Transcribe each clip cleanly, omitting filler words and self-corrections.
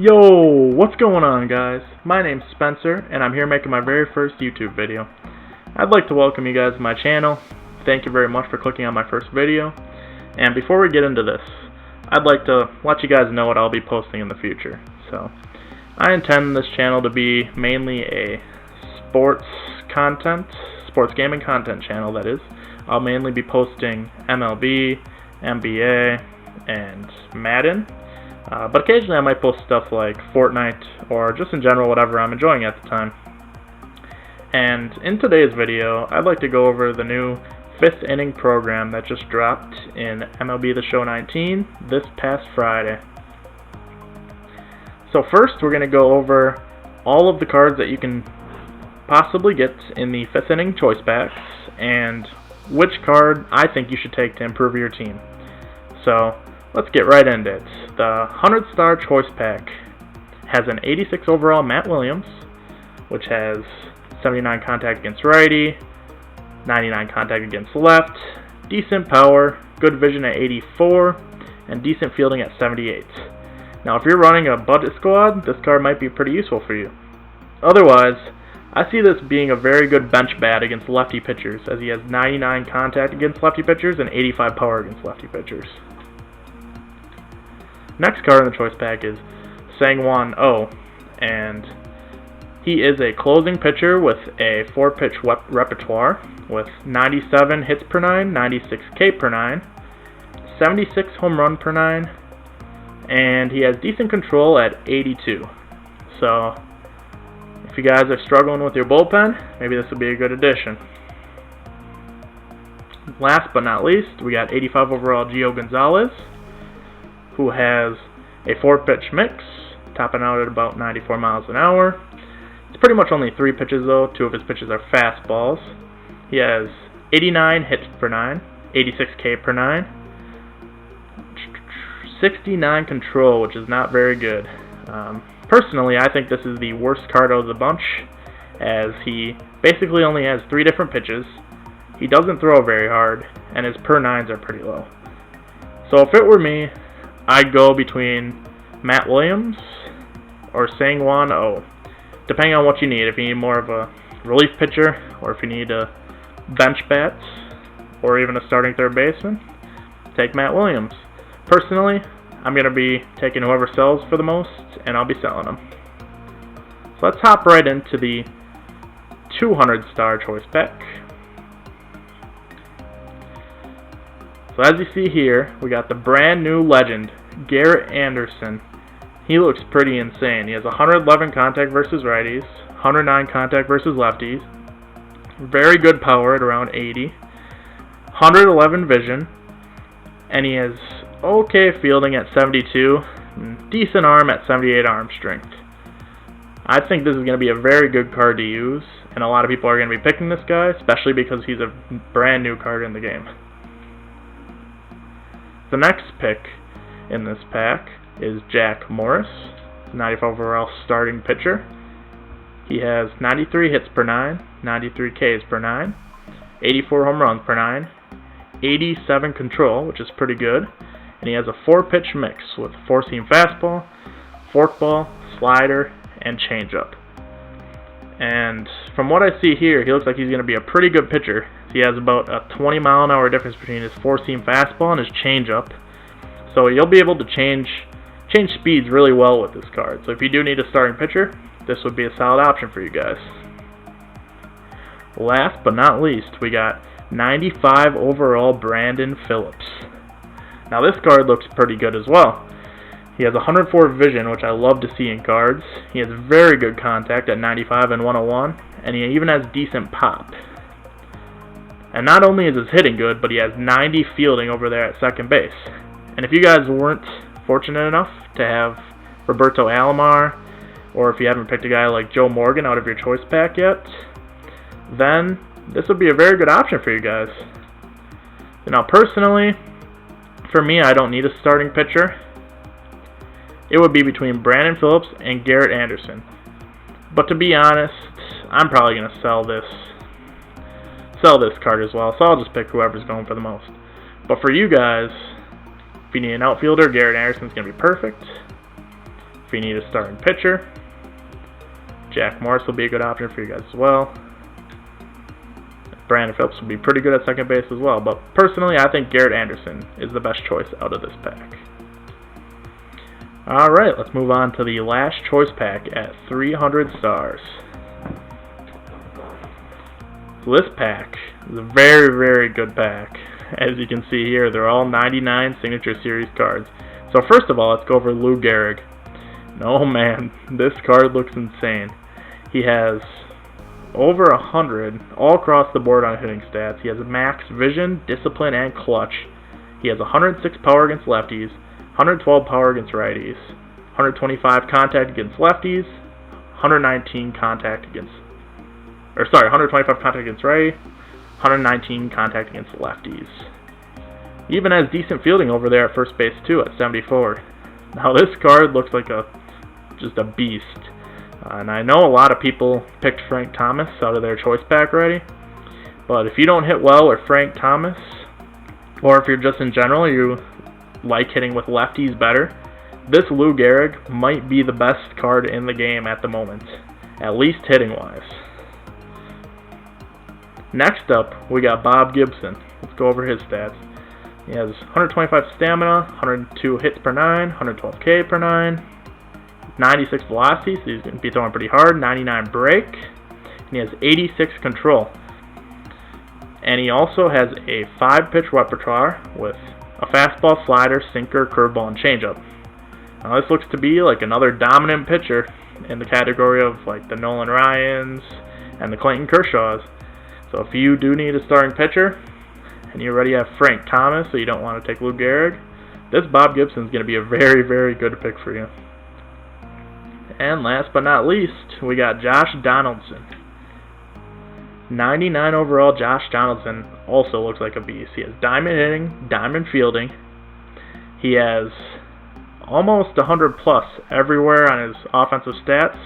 Yo, what's going on, guys? My name's Spencer, and I'm here making my very first YouTube video. I'd like to welcome you guys to my channel. Thank you very much for clicking on my first video. And before we get into this, I'd like to let you guys know what I'll be posting in the future. So, I intend this channel to be mainly a sports gaming content channel, that is. I'll mainly be posting MLB, NBA, and Madden. But occasionally I might post stuff like Fortnite or just in general whatever I'm enjoying at the time. And in today's video, I'd like to go over the new 5th inning program that just dropped in MLB The Show 19 this past Friday. So first we're going to go over all of the cards that you can possibly get in the 5th inning choice packs and which card I think you should take to improve your team. So let's get right into it. The 100-star choice pack has an 86 overall Matt Williams, which has 79 contact against righty, 99 contact against left, decent power, good vision at 84, and decent fielding at 78. Now if you're running a budget squad, this card might be pretty useful for you. Otherwise, I see this being a very good bench bat against lefty pitchers, as he has 99 contact against lefty pitchers and 85 power against lefty pitchers. Next card in the choice pack is Sang-Won Oh, and he is a closing pitcher with a 4-pitch repertoire with 97 hits per 9, 96 K per 9, 76 home run per 9, and he has decent control at 82. So if you guys are struggling with your bullpen, maybe this would be a good addition. Last but not least, we got 85 overall Gio Gonzalez, who has a 4-pitch mix, topping out at about 94 miles an hour. It's pretty much only 3 pitches though. 2 of his pitches are fastballs. He has 89 hits per 9, 86 K per 9, 69 control, which is not very good. Personally, I think this is the worst card out of the bunch, as he basically only has 3 different pitches. He doesn't throw very hard, and his per 9s are pretty low. So if it were me, I'd go between Matt Williams or Sang-Won Oh, depending on what you need. If you need more of a relief pitcher, or if you need a bench bat, or even a starting third baseman, take Matt Williams. Personally, I'm going to be taking whoever sells for the most, and I'll be selling them. So let's hop right into the 200-star choice pack. So as you see here, we got the brand new legend, Garrett Anderson. He looks pretty insane. He has 111 contact versus righties, 109 contact versus lefties, very good power at around 80, 111 vision, and he has okay fielding at 72, decent arm at 78 arm strength. I think this is going to be a very good card to use, and a lot of people are going to be picking this guy, especially because he's a brand new card in the game. The next pick in this pack is Jack Morris, 95 overall starting pitcher. He has 93 hits per 9, 93 Ks per 9, 84 home runs per 9, 87 control, which is pretty good, and he has a 4-pitch mix with 4-seam fastball, forkball, slider, and changeup. And from what I see here, he looks like he's going to be a pretty good pitcher. He has about a 20-mile-an-hour difference between his 4-seam fastball and his changeup. So you'll be able to change speeds really well with this card. So if you do need a starting pitcher, this would be a solid option for you guys. Last but not least, we got 95 overall Brandon Phillips. Now this card looks pretty good as well. He has 104 vision, which I love to see in cards. He has very good contact at 95 and 101, and he even has decent pop. And not only is his hitting good, but he has 90 fielding over there at second base. And if you guys weren't fortunate enough to have Roberto Alomar, or if you haven't picked a guy like Joe Morgan out of your choice pack yet, then this would be a very good option for you guys. Now personally, for me, I don't need a starting pitcher. It would be between Brandon Phillips and Garrett Anderson. But to be honest, I'm probably going to sell this card as well, so I'll just pick whoever's going for the most. But for you guys, if you need an outfielder, Garrett Anderson's going to be perfect. If you need a starting pitcher, Jack Morris will be a good option for you guys as well. Brandon Phillips will be pretty good at second base as well, but personally I think Garrett Anderson is the best choice out of this pack. Alright, let's move on to the last choice pack at 300 stars. So this pack is a very, very good pack. As you can see here, they're all 99 Signature Series cards. So first of all, let's go over Lou Gehrig. Oh man, this card looks insane. He has over 100 all across the board on hitting stats. He has max vision, discipline, and clutch. He has 106 power against lefties, 112 power against righties, 125 contact against lefties, 125 contact against righty, 119 contact against lefties. He even has decent fielding over there at first base too at 74. Now this card looks like just a beast. And I know a lot of people picked Frank Thomas out of their choice pack already. But if you don't hit well with Frank Thomas, or if you're just in general, you like hitting with lefties better, this Lou Gehrig might be the best card in the game at the moment, at least hitting wise. Next up, we got Bob Gibson. Let's go over his stats. He has 125 stamina, 102 hits per 9, 112 K per 9, 96 velocity, so he's going to be throwing pretty hard, 99 break, and he has 86 control. And he also has a 5-pitch repertoire with a fastball, slider, sinker, curveball, and changeup. Now this looks to be like another dominant pitcher in the category of like the Nolan Ryans and the Clayton Kershaws. So if you do need a starting pitcher, and you already have Frank Thomas, so you don't want to take Lou Gehrig, this Bob Gibson is going to be a very, very good pick for you. And last but not least, we got Josh Donaldson. 99 overall Josh Donaldson also looks like a beast. He has diamond hitting, diamond fielding. He has almost 100 plus everywhere on his offensive stats.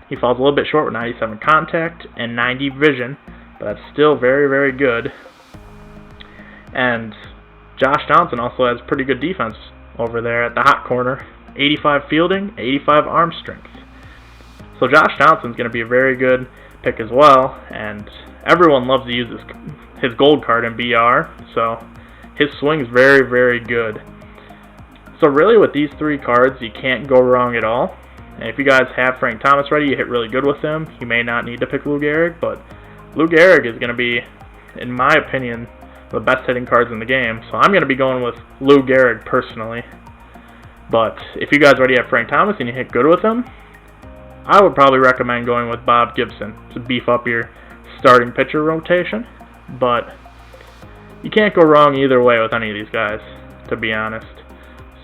He falls a little bit short with 97 contact and 90 vision, but that's still very, very good. And Josh Donaldson also has pretty good defense over there at the hot corner. 85 fielding, 85 arm strength. So Josh Donaldson's going to be a very good pick as well, and everyone loves to use his gold card in BR, so his swing's very, very good. So really with these three cards, you can't go wrong at all. And if you guys have Frank Thomas ready, you hit really good with him. You may not need to pick Lou Gehrig, but Lou Gehrig is going to be, in my opinion, the best hitting cards in the game. So I'm going to be going with Lou Gehrig personally. But if you guys already have Frank Thomas and you hit good with him, I would probably recommend going with Bob Gibson to beef up your starting pitcher rotation. But you can't go wrong either way with any of these guys, to be honest.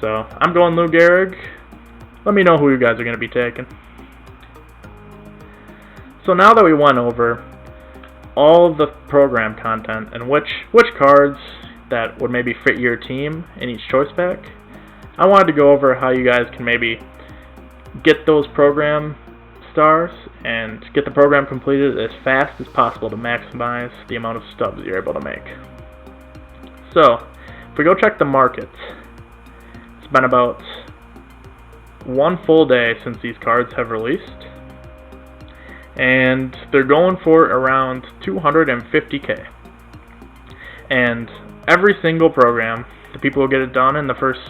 So I'm going Lou Gehrig. Let me know who you guys are going to be taking. So now that we went over all of the program content and which cards that would maybe fit your team in each choice pack, I wanted to go over how you guys can maybe get those program stars and get the program completed as fast as possible to maximize the amount of stubs you're able to make. So, if we go check the markets, it's been about one full day since these cards have released, and they're going for around 250K. And every single program, the people who get it done in the first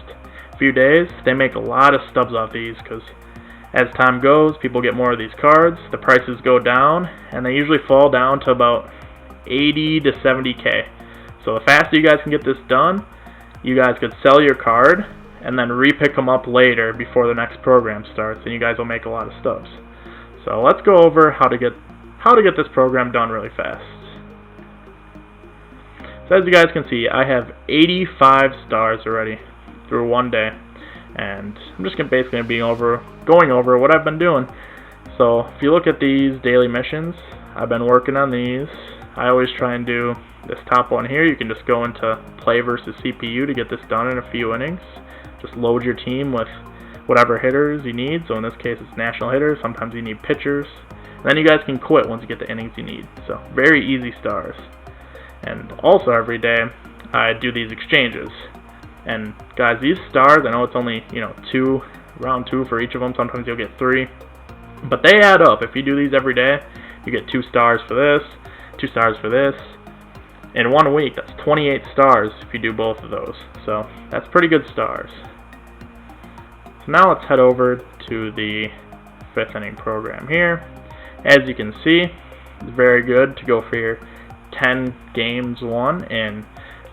few days, they make a lot of stubs off these, because as time goes, people get more of these cards, the prices go down, and they usually fall down to about 80 to 70K. So the faster you guys can get this done, you guys could sell your card and then re-pick them up later before the next program starts, and you guys will make a lot of stubs. So let's go over how to get this program done really fast. So as you guys can see, I have 85 stars already through one day, and I'm just basically going over what I've been doing. So if you look at these daily missions, I've been working on these. I always try and do this top one here. You can just go into play versus CPU to get this done in a few innings. Just load your team with whatever hitters you need. So in this case it's national hitters, sometimes you need pitchers. And then you guys can quit once you get the innings you need. So very easy stars. And also every day I do these exchanges. And guys, these stars, I know it's only 2 round 2 for each of them. Sometimes you'll get 3. But they add up. If you do these every day, you get 2 stars for this, 2 stars for this. In 1 week, that's 28 stars if you do both of those. So that's pretty good stars. So now let's head over to the 5th inning program here. As you can see, it's very good to go for your 10 games won in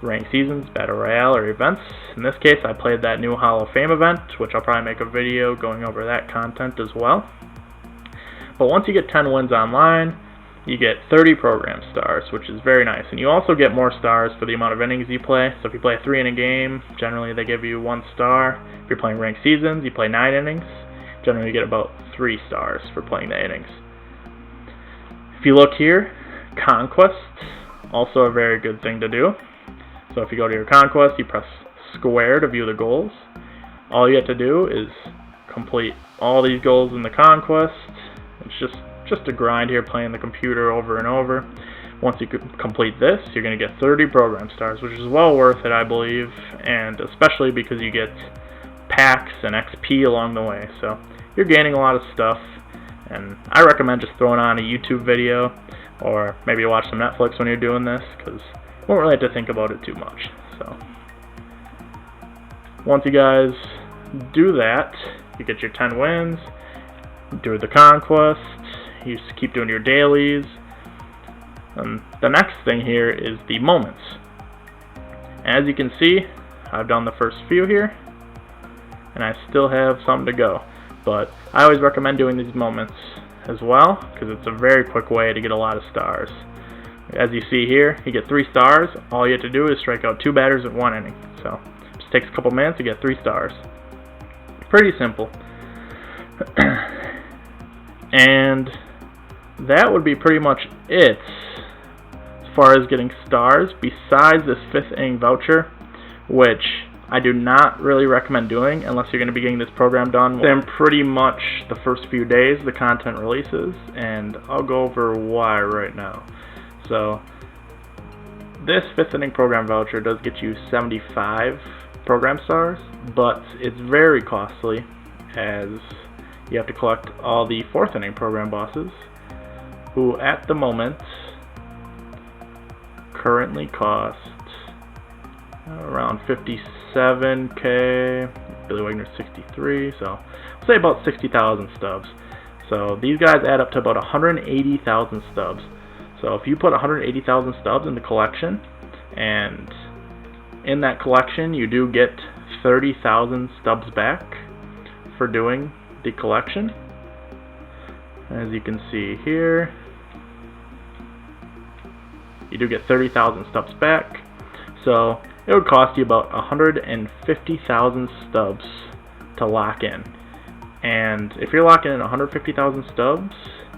ranked seasons, battle royale, or events. In this case, I played that new Hall of Fame event, which I'll probably make a video going over that content as well. But once you get 10 wins online, you get 30 program stars, which is very nice. And you also get more stars for the amount of innings you play. So if you play a 3-inning game, generally they give you 1 star. If you're playing ranked seasons, you play 9 innings. Generally you get about 3 stars for playing the innings. If you look here, conquests, also a very good thing to do. So if you go to your conquest, you press square to view the goals. All you have to do is complete all these goals in the conquest. It's just a grind here, playing the computer over and over. Once you complete this, you're going to get 30 program stars, which is well worth it, I believe, and especially because you get packs and XP along the way. So you're gaining a lot of stuff, and I recommend just throwing on a YouTube video, or maybe watch some Netflix when you're doing this, because you won't really have to think about it too much. So once you guys do that, you get your 10 wins, do the conquest, you just keep doing your dailies. And the next thing here is the moments. As you can see, I've done the first few here, and I still have some to go. But I always recommend doing these moments as well, because it's a very quick way to get a lot of stars. As you see here, you get 3 stars. All you have to do is strike out 2 batters in 1 inning. So it just takes a couple minutes to get 3 stars. Pretty simple. And that would be pretty much it as far as getting stars, besides this 5th inning voucher, which I do not really recommend doing unless you're going to be getting this program done within pretty much the first few days the content releases, and I'll go over why right now. So this 5th inning program voucher does get you 75 program stars, but it's very costly, as you have to collect all the 4th inning program bosses, who at the moment currently cost around 57k, Billy Wagner 63, so I'll say about 60,000 stubs. So these guys add up to about 180,000 stubs. So if you put 180,000 stubs in the collection, and in that collection you do get 30,000 stubs back for doing the collection. As you can see here, you do get 30,000 stubs back. So it would cost you about 150,000 stubs to lock in. And if you're locking in 150,000 stubs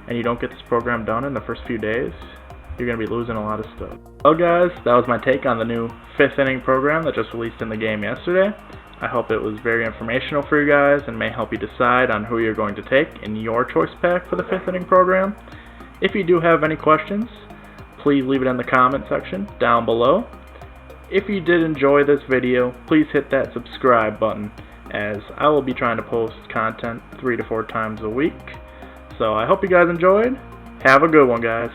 and you don't get this program done in the first few days, you're going to be losing a lot of stuff. Well guys, that was my take on the new 5th inning program that just released in the game yesterday. I hope it was very informational for you guys and may help you decide on who you're going to take in your choice pack for the 5th inning program. If you do have any questions, please leave it in the comment section down below. If you did enjoy this video, please hit that subscribe button, as I will be trying to post content 3 to 4 times a week. So I hope you guys enjoyed. Have a good one, guys.